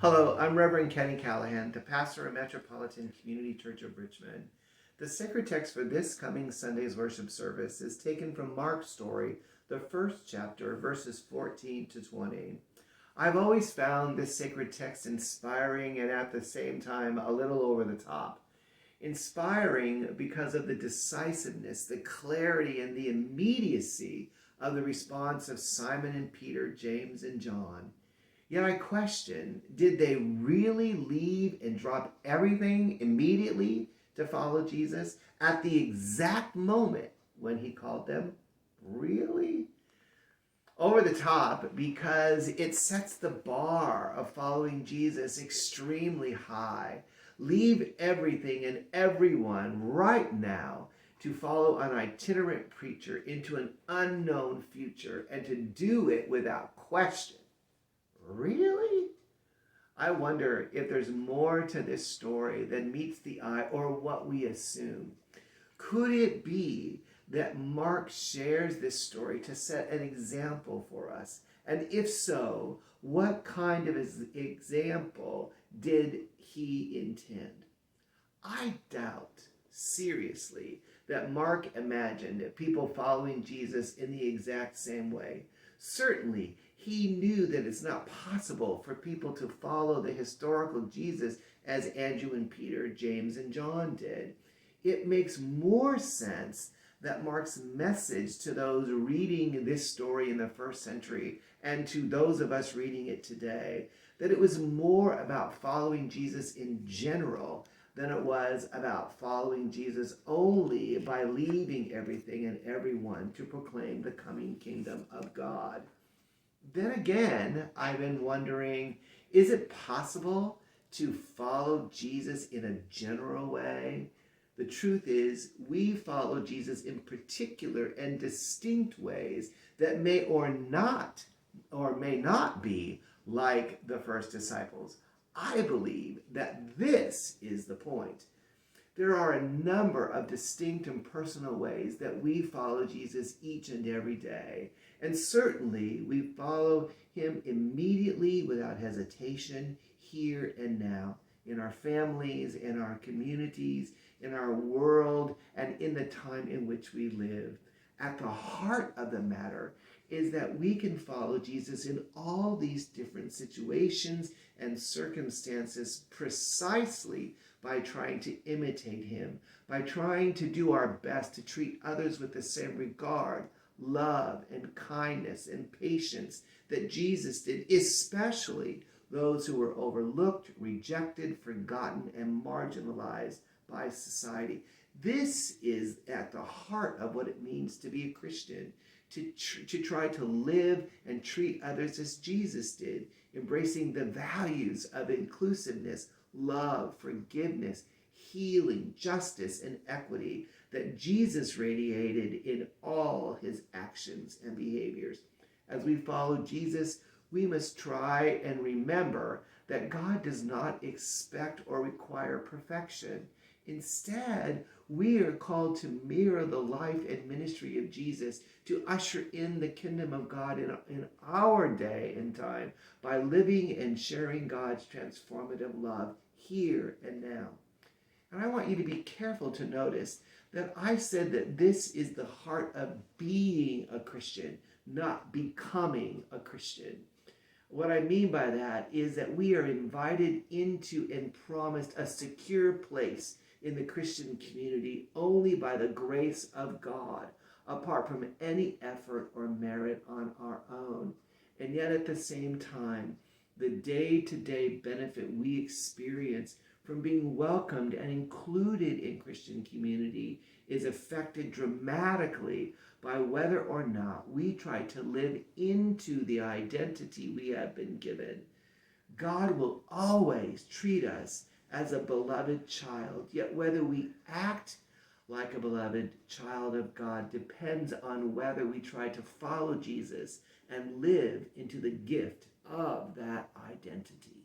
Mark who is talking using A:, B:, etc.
A: Hello, I'm Reverend Kenny Callahan, the pastor of Metropolitan Community Church of Richmond. The sacred text for this coming Sunday's worship service is taken from Mark's story, the first chapter, verses 14 to 20. I've always found this sacred text inspiring and at the same time a little over the top. Inspiring because of the decisiveness, the clarity, and the immediacy of the response of Simon and Peter, James and John. Yet I question, did they really leave and drop everything immediately to follow Jesus at the exact moment when he called them? Really? Over the top because it sets the bar of following Jesus extremely high. Leave everything and everyone right now to follow an itinerant preacher into an unknown future and to do it without question. Really? I wonder if there's more to this story than meets the eye or what we assume. Could it be that Mark shares this story to set an example for us? And if so, what kind of example did he intend? I doubt seriously that Mark imagined people following Jesus in the exact same way. Certainly, he knew that it's not possible for people to follow the historical Jesus as Andrew and Peter, James and John did. It makes more sense that Mark's message to those reading this story in the first century and to those of us reading it today, that it was more about following Jesus in general than it was about following Jesus only by leaving everything and everyone to proclaim the coming kingdom of God. Then again, I've been wondering, is it possible to follow Jesus in a general way? The truth is, we follow Jesus in particular and distinct ways that may or may not be like the first disciples. I believe that this is the point. There are a number of distinct and personal ways that we follow Jesus each and every day. And certainly we follow him immediately without hesitation here and now, in our families, in our communities, in our world, and in the time in which we live. At the heart of the matter is that we can follow Jesus in all these different situations and circumstances precisely by trying to imitate him, by trying to do our best to treat others with the same regard, love, and kindness and patience that Jesus did, especially those who were overlooked, rejected, forgotten, and marginalized by society. This is at the heart of what it means to be a Christian, to try to live and treat others as Jesus did, embracing the values of inclusiveness, love, forgiveness, healing, justice, and equity that Jesus radiated in all his actions and behaviors. As we follow Jesus, we must try and remember that God does not expect or require perfection. Instead, we are called to mirror the life and ministry of Jesus, to usher in the kingdom of God in our day and time by living and sharing God's transformative love here and now. And I want you to be careful to notice that I said that this is the heart of being a Christian, not becoming a Christian. What I mean by that is that we are invited into and promised a secure place in the Christian community only by the grace of God, apart from any effort or merit on our own. And yet at the same time, the day-to-day benefit we experience from being welcomed and included in Christian community is affected dramatically by whether or not we try to live into the identity we have been given. God will always treat us as a beloved child, yet whether we act like a beloved child of God depends on whether we try to follow Jesus and live into the gift of that identity.